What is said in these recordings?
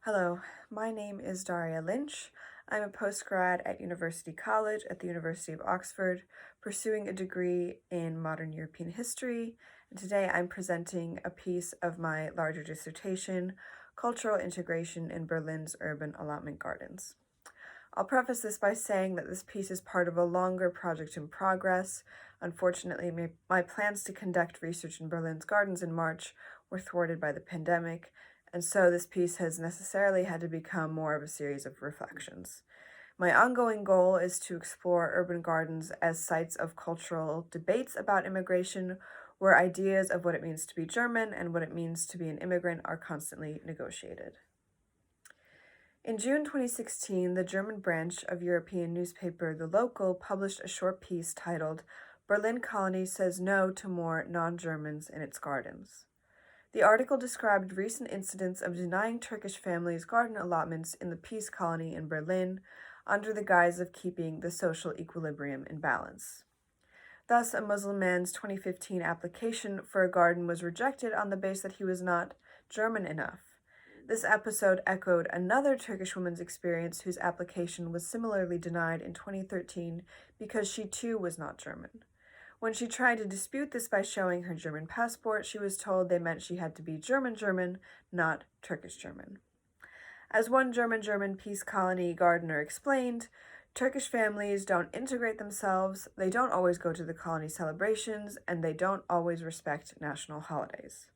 Hello, my name is Daria Lynch. I'm a postgrad at University College at the University of Oxford, pursuing a degree in modern European history, and today I'm presenting a piece of my larger dissertation, Cultural Integration in Berlin's Urban Allotment Gardens. I'll preface this by saying that this piece is part of a longer project in progress. Unfortunately, my plans to conduct research in Berlin's gardens in March were thwarted by the pandemic, and so this piece has necessarily had to become more of a series of reflections. My ongoing goal is to explore urban gardens as sites of cultural debates about immigration, where ideas of what it means to be German and what it means to be an immigrant are constantly negotiated. In June 2016, the German branch of European newspaper The Local published a short piece titled "Berlin Colony Says No to More Non-Germans in Its Gardens." The article described recent incidents of denying Turkish families garden allotments in the Peace Colony in Berlin under the guise of keeping the social equilibrium in balance. Thus, a Muslim man's 2015 application for a garden was rejected on the basis that he was not German enough. This episode echoed another Turkish woman's experience whose application was similarly denied in 2013 because she too was not German. When she tried to dispute this by showing her German passport, she was told they meant she had to be German, not Turkish German. As one German Peace Colony gardener explained, Turkish families don't integrate themselves, they don't always go to the colony celebrations, and they don't always respect national holidays.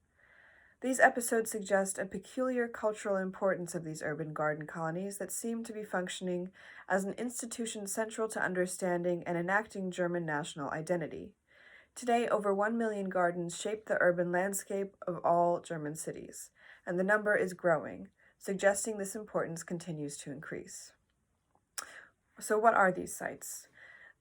These episodes suggest a peculiar cultural importance of these urban garden colonies that seem to be functioning as an institution central to understanding and enacting German national identity. Today, over 1 million gardens shape the urban landscape of all German cities, and the number is growing, suggesting this importance continues to increase. So what are these sites?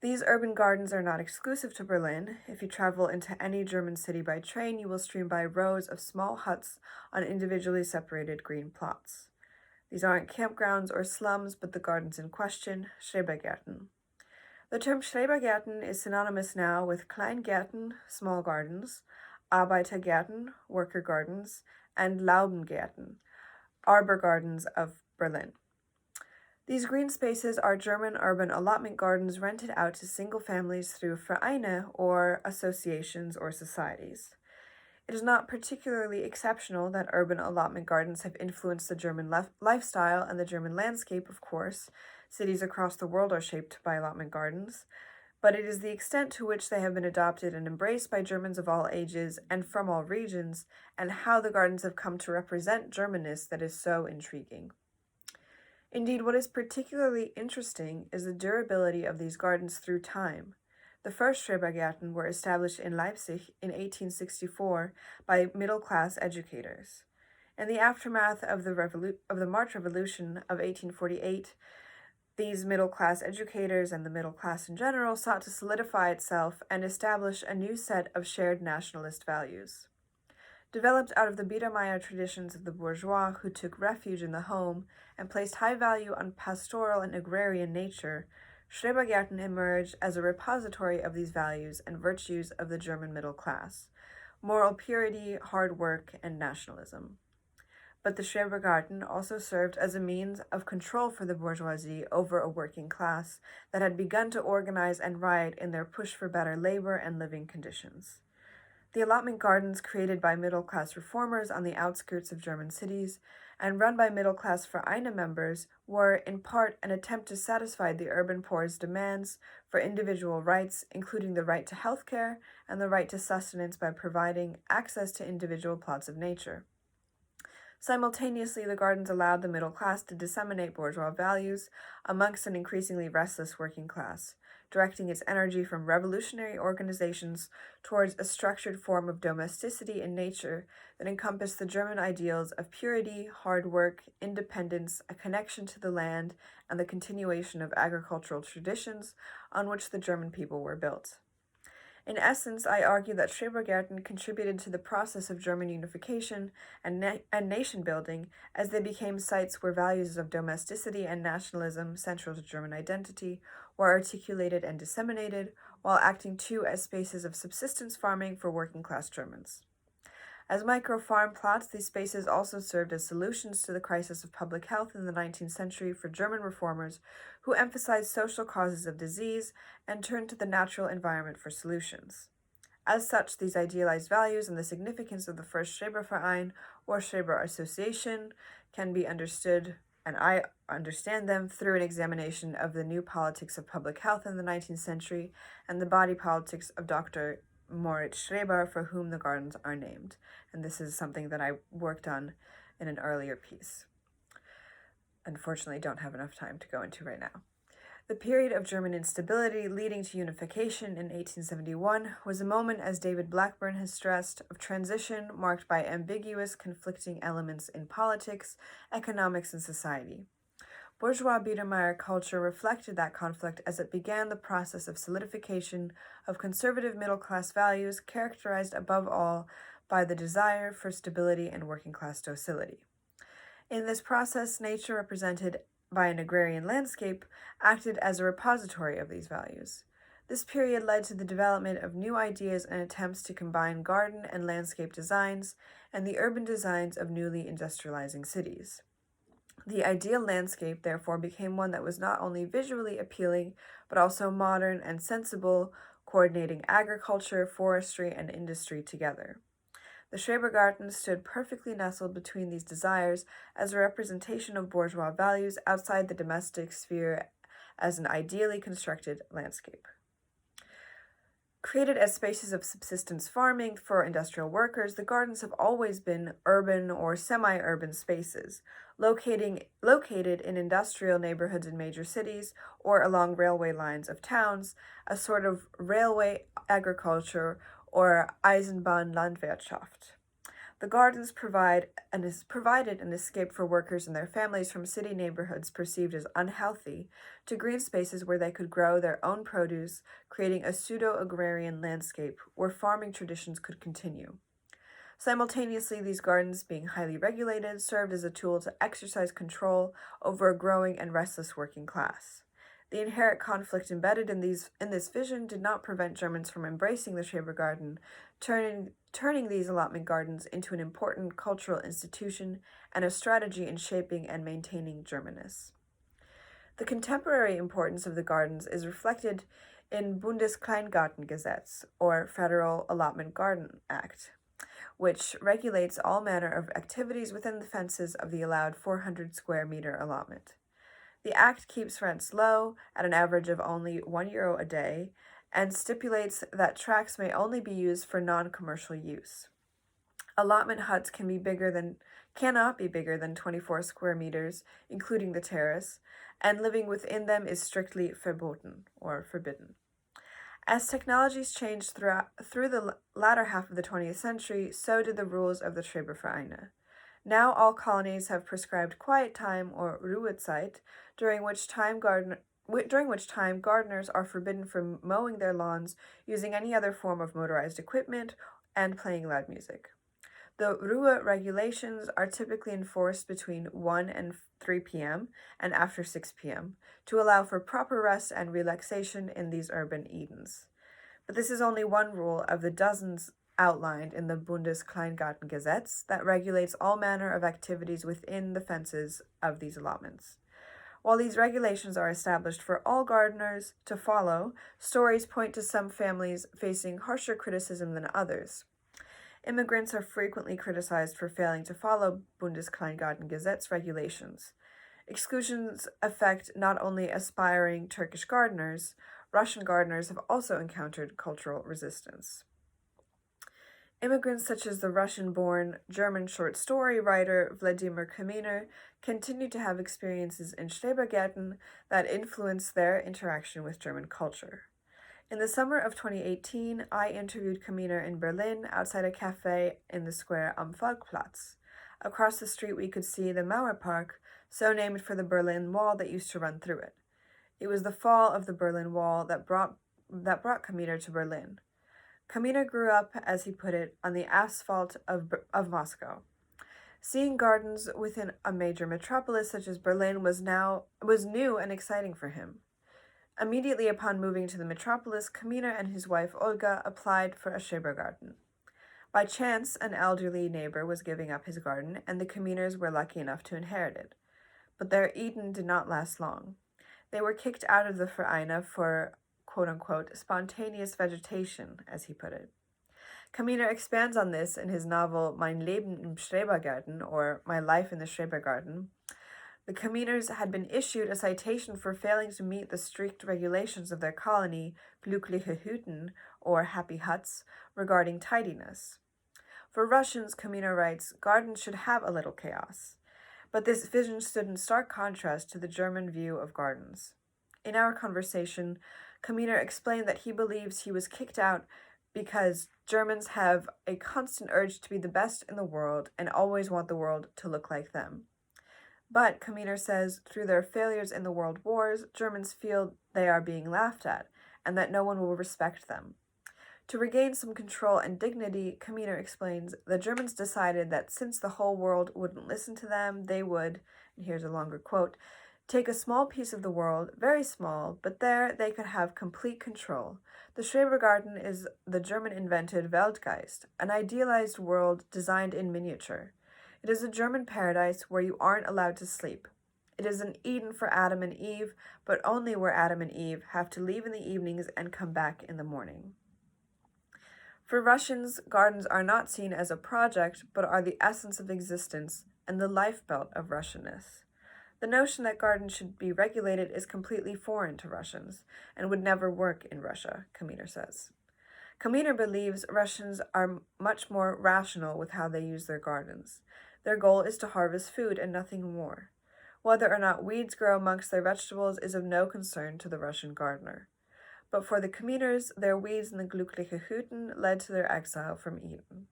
These urban gardens are not exclusive to Berlin. If you travel into any German city by train, you will stream by rows of small huts on individually separated green plots. These aren't campgrounds or slums, but the gardens in question, Schrebergärten. The term Schrebergärten is synonymous now with Kleingärten, small gardens, Arbeitergärten, worker gardens, and Laubengärten, arbor gardens of Berlin. These green spaces are German urban allotment gardens rented out to single families through Vereine, or associations or societies. It is not particularly exceptional that urban allotment gardens have influenced the German lifestyle and the German landscape, of course. Cities across the world are shaped by allotment gardens, but it is the extent to which they have been adopted and embraced by Germans of all ages and from all regions, and how the gardens have come to represent Germanness that is so intriguing. Indeed, what is particularly interesting is the durability of these gardens through time. The first Schrebergärten were established in Leipzig in 1864 by middle-class educators. In the aftermath of the March Revolution of 1848, these middle-class educators and the middle class in general sought to solidify itself and establish a new set of shared nationalist values. Developed out of the Biedermeier traditions of the bourgeois who took refuge in the home and placed high value on pastoral and agrarian nature, Schrebergärten emerged as a repository of these values and virtues of the German middle class: moral purity, hard work, and nationalism. But the Schrebergärten also served as a means of control for the bourgeoisie over a working class that had begun to organize and riot in their push for better labor and living conditions. The allotment gardens created by middle-class reformers on the outskirts of German cities and run by middle-class Vereine members were, in part, an attempt to satisfy the urban poor's demands for individual rights, including the right to health care and the right to sustenance by providing access to individual plots of nature. Simultaneously, the gardens allowed the middle class to disseminate bourgeois values amongst an increasingly restless working class, directing its energy from revolutionary organizations towards a structured form of domesticity in nature that encompassed the German ideals of purity, hard work, independence, a connection to the land, and the continuation of agricultural traditions on which the German people were built. In essence, I argue that Schrebergärten contributed to the process of German unification and nation building as they became sites where values of domesticity and nationalism, central to German identity, were articulated and disseminated, while acting too as spaces of subsistence farming for working class Germans. As micro-farm plots, these spaces also served as solutions to the crisis of public health in the 19th century for German reformers who emphasized social causes of disease and turned to the natural environment for solutions. As such, these idealized values and the significance of the first Schreberverein or Schreber Association can be understood, and I understand them, through an examination of the new politics of public health in the 19th century and the body politics of Dr. Moritz Schreber, for whom the gardens are named. And this is something that I worked on in an earlier piece. Unfortunately, don't have enough time to go into right now. The period of German instability leading to unification in 1871 was a moment, as David Blackburn has stressed, of transition marked by ambiguous, conflicting elements in politics, economics, and society. Bourgeois Biedermeier culture reflected that conflict as it began the process of solidification of conservative middle-class values characterized above all by the desire for stability and working-class docility. In this process, nature, represented by an agrarian landscape, acted as a repository of these values. This period led to the development of new ideas and attempts to combine garden and landscape designs and the urban designs of newly industrializing cities. The ideal landscape, therefore, became one that was not only visually appealing, but also modern and sensible, coordinating agriculture, forestry, and industry together. The Schrebergarten stood perfectly nestled between these desires as a representation of bourgeois values outside the domestic sphere as an ideally constructed landscape. Created as spaces of subsistence farming for industrial workers, the gardens have always been urban or semi-urban spaces, located in industrial neighborhoods in major cities or along railway lines of towns, a sort of railway agriculture or Eisenbahnlandwirtschaft. The gardens provided an escape for workers and their families from city neighborhoods perceived as unhealthy to green spaces where they could grow their own produce, creating a pseudo-agrarian landscape where farming traditions could continue. Simultaneously, these gardens, being highly regulated, served as a tool to exercise control over a growing and restless working class. The inherent conflict embedded in this vision did not prevent Germans from embracing the Schrebergarten, turning these allotment gardens into an important cultural institution and a strategy in shaping and maintaining Germanness. The contemporary importance of the gardens is reflected in Bundeskleingartengesetz, or Federal Allotment Garden Act, which regulates all manner of activities within the fences of the allowed 400 square meter allotment. The Act keeps rents low, at an average of only €1 a day, and stipulates that tracts may only be used for non-commercial use. Allotment huts cannot be bigger than 24 square meters, including the terrace, and living within them is strictly forbidden. As technologies changed through the latter half of the 20th century, so did the rules of the Schrebervereine. Now all colonies have prescribed quiet time, or Ruhezeit, during which time gardeners are forbidden from mowing their lawns, using any other form of motorized equipment, and playing loud music. The Ruhe regulations are typically enforced between 1 and 3 p.m. and after 6 p.m. to allow for proper rest and relaxation in these urban Edens. But this is only one rule of the dozens outlined in the Bundeskleingartengesetz that regulates all manner of activities within the fences of these allotments. While these regulations are established for all gardeners to follow, stories point to some families facing harsher criticism than others. Immigrants are frequently criticized for failing to follow Bundeskleingartengesetz regulations. Exclusions affect not only aspiring Turkish gardeners, Russian gardeners have also encountered cultural resistance. Immigrants such as the Russian-born German short story writer Vladimir Kaminer continue to have experiences in Schrebergärten that influence their interaction with German culture. In the summer of 2018, I interviewed Kaminer in Berlin outside a cafe in the square am Volkplatz. Across the street we could see the Mauerpark, so named for the Berlin Wall that used to run through it. It was the fall of the Berlin Wall that brought Kaminer to Berlin. Kaminer grew up, as he put it, on the asphalt of Moscow. Seeing gardens within a major metropolis such as Berlin was new and exciting for him. Immediately upon moving to the metropolis, Kaminer and his wife Olga applied for a Schrebergarten. By chance, an elderly neighbor was giving up his garden, and the communers were lucky enough to inherit it. But their Eden did not last long. They were kicked out of the Vereine for quote-unquote spontaneous vegetation, as he put it. Kaminer expands on this in his novel Mein Leben im Schrebergarten, or My Life in the Schrebergarten. The Kaminers had been issued a citation for failing to meet the strict regulations of their colony, Glückliche Hütten, or Happy Huts, regarding tidiness. For Russians, Kaminer writes, gardens should have a little chaos. But this vision stood in stark contrast to the German view of gardens. In our conversation, Kaminer explained that he believes he was kicked out because Germans have a constant urge to be the best in the world and always want the world to look like them. But, Kaminer says, through their failures in the world wars, Germans feel they are being laughed at and that no one will respect them. To regain some control and dignity, Kaminer explains, the Germans decided that since the whole world wouldn't listen to them, they would, and here's a longer quote, take a small piece of the world, very small, but there they could have complete control. The Schrebergarten is the German-invented Weltgeist, an idealized world designed in miniature. It is a German paradise where you aren't allowed to sleep. It is an Eden for Adam and Eve, but only where Adam and Eve have to leave in the evenings and come back in the morning. For Russians, gardens are not seen as a project, but are the essence of existence and the lifebelt of Russianness. The notion that gardens should be regulated is completely foreign to Russians and would never work in Russia, Kaminer says. Kaminer believes Russians are much more rational with how they use their gardens. Their goal is to harvest food and nothing more. Whether or not weeds grow amongst their vegetables is of no concern to the Russian gardener. But for the Kaminers, their weeds in the Glückliche Hütten led to their exile from Eden.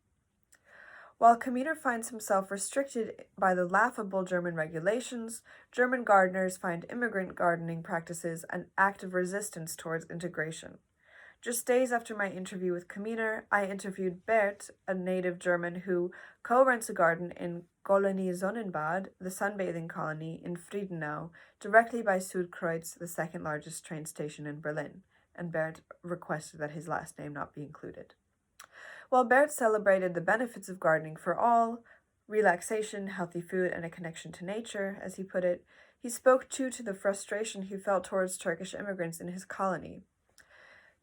While Kaminer finds himself restricted by the laughable German regulations, German gardeners find immigrant gardening practices an act of resistance towards integration. Just days after my interview with Kaminer, I interviewed Bert, a native German who co-rents a garden in Kolonie Sonnenbad, the sunbathing colony in Friedenau, directly by Südkreuz, the second largest train station in Berlin, and Bert requested that his last name not be included. While Bert celebrated the benefits of gardening for all, relaxation, healthy food, and a connection to nature, as he put it, he spoke too to the frustration he felt towards Turkish immigrants in his colony.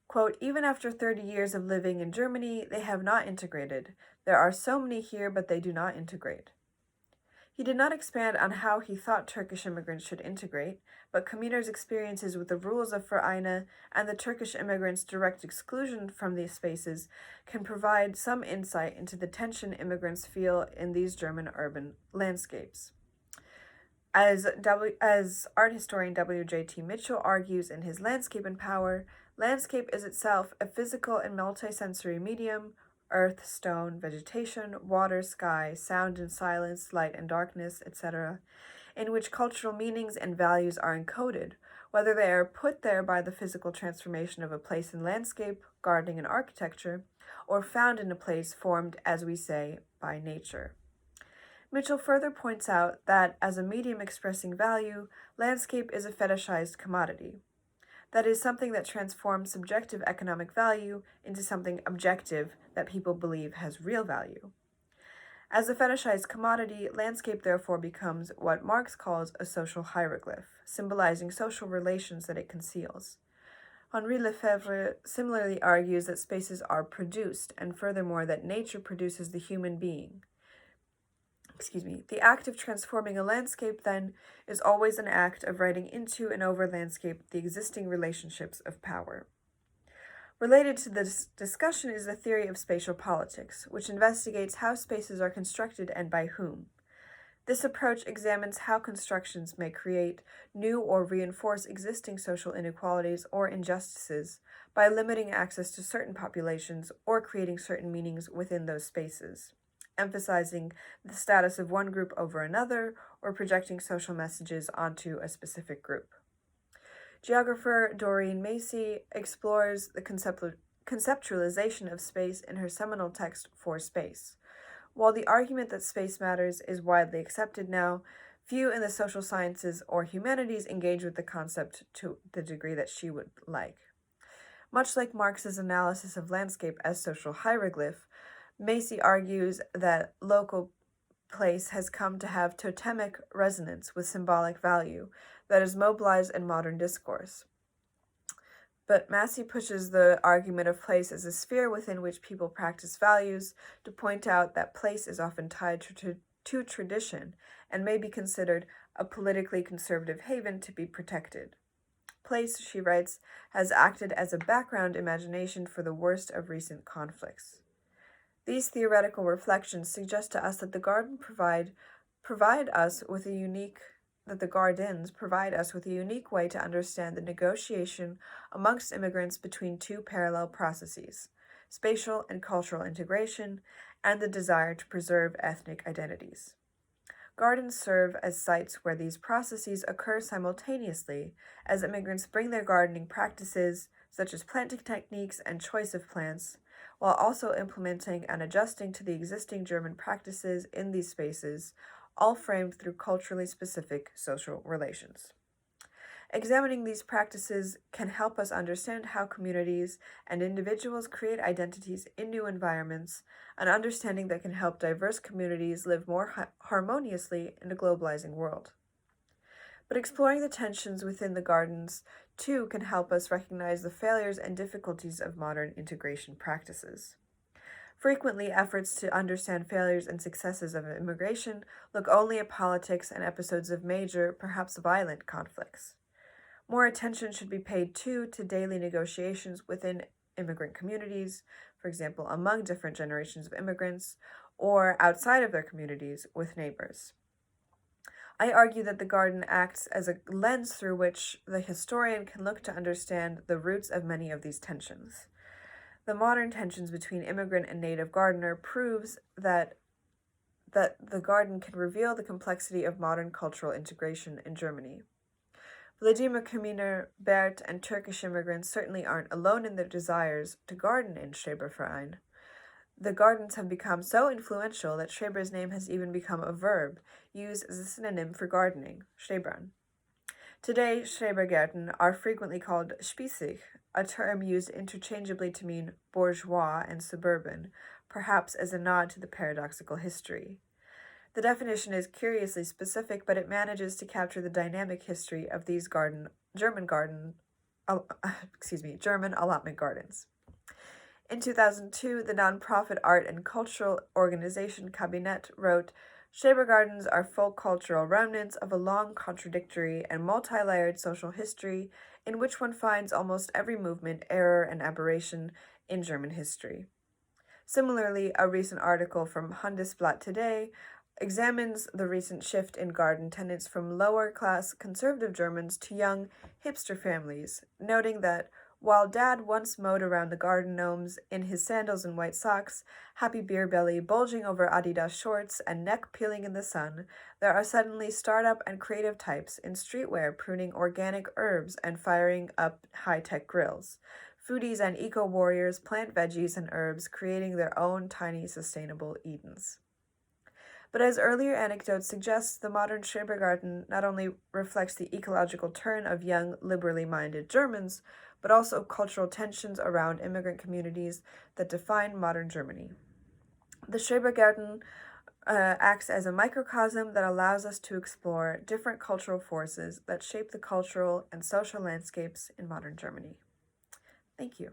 Quote, even after 30 years of living in Germany, they have not integrated. There are so many here, but they do not integrate. He did not expand on how he thought Turkish immigrants should integrate, but Kaminer's experiences with the rules of Vereine and the Turkish immigrants' direct exclusion from these spaces can provide some insight into the tension immigrants feel in these German urban landscapes. As art historian W.J.T. Mitchell argues in his Landscape and Power, landscape is itself a physical and multisensory medium, earth, stone, vegetation, water, sky, sound and silence, light and darkness, etc., in which cultural meanings and values are encoded, whether they are put there by the physical transformation of a place in landscape, gardening, and architecture, or found in a place formed, as we say, by nature. Mitchell further points out that, as a medium expressing value, landscape is a fetishized commodity. That is, something that transforms subjective economic value into something objective that people believe has real value. As a fetishized commodity, landscape therefore becomes what Marx calls a social hieroglyph, symbolizing social relations that it conceals. Henri Lefebvre similarly argues that spaces are produced, and furthermore that nature produces the human being. The act of transforming a landscape, then, is always an act of writing into and over landscape the existing relationships of power. Related to this discussion is the theory of spatial politics, which investigates how spaces are constructed and by whom. This approach examines how constructions may create new or reinforce existing social inequalities or injustices by limiting access to certain populations or creating certain meanings within those spaces, emphasizing the status of one group over another or projecting social messages onto a specific group. Geographer Doreen Macy explores the conceptualization of space in her seminal text For Space. While the argument that space matters is widely accepted now, few in the social sciences or humanities engage with the concept to the degree that she would like. Much like Marx's analysis of landscape as social hieroglyph, Macy argues that local place has come to have totemic resonance with symbolic value that is mobilized in modern discourse. But Massey pushes the argument of place as a sphere within which people practice values to point out that place is often tied to tradition and may be considered a politically conservative haven to be protected. Place, she writes, has acted as a background imagination for the worst of recent conflicts. These theoretical reflections suggest to us that the gardens provide us with a unique way to understand the negotiation amongst immigrants between two parallel processes, spatial and cultural integration, and the desire to preserve ethnic identities. Gardens serve as sites where these processes occur simultaneously as immigrants bring their gardening practices, such as planting techniques and choice of plants, while also implementing and adjusting to the existing German practices in these spaces, all framed through culturally specific social relations. Examining these practices can help us understand how communities and individuals create identities in new environments, an understanding that can help diverse communities live more harmoniously in a globalizing world. But exploring the tensions within the gardens, too, can help us recognize the failures and difficulties of modern integration practices. Frequently, efforts to understand failures and successes of immigration look only at politics and episodes of major, perhaps violent, conflicts. More attention should be paid, too, to daily negotiations within immigrant communities, for example, among different generations of immigrants, or outside of their communities with neighbors. I argue that the garden acts as a lens through which the historian can look to understand the roots of many of these tensions. The modern tensions between immigrant and native gardener proves that the garden can reveal the complexity of modern cultural integration in Germany. Vladimir Kaminer, Bert, and Turkish immigrants certainly aren't alone in their desires to garden in Schreberverein. The gardens have become so influential that Schreber's name has even become a verb, used as a synonym for gardening, Schrebern. Today, Schrebergärten are frequently called Spießig, a term used interchangeably to mean bourgeois and suburban, perhaps as a nod to the paradoxical history. The definition is curiously specific, but it manages to capture the dynamic history of these German allotment gardens. In 2002, the nonprofit art and cultural organization Kabinett wrote, Schrebergardens are full cultural remnants of a long, contradictory, and multi-layered social history in which one finds almost every movement, error, and aberration in German history. Similarly, a recent article from Handelsblatt Today examines the recent shift in garden tenants from lower-class conservative Germans to young hipster families, noting that while Dad once mowed around the garden gnomes in his sandals and white socks, happy beer belly bulging over Adidas shorts and neck peeling in the sun, there are suddenly startup and creative types in streetwear pruning organic herbs and firing up high-tech grills. Foodies and eco-warriors plant veggies and herbs, creating their own tiny sustainable Edens. But as earlier anecdotes suggest, the modern Schrebergarten not only reflects the ecological turn of young, liberally minded Germans, but also cultural tensions around immigrant communities that define modern Germany. The Schrebergarten acts as a microcosm that allows us to explore different cultural forces that shape the cultural and social landscapes in modern Germany. Thank you.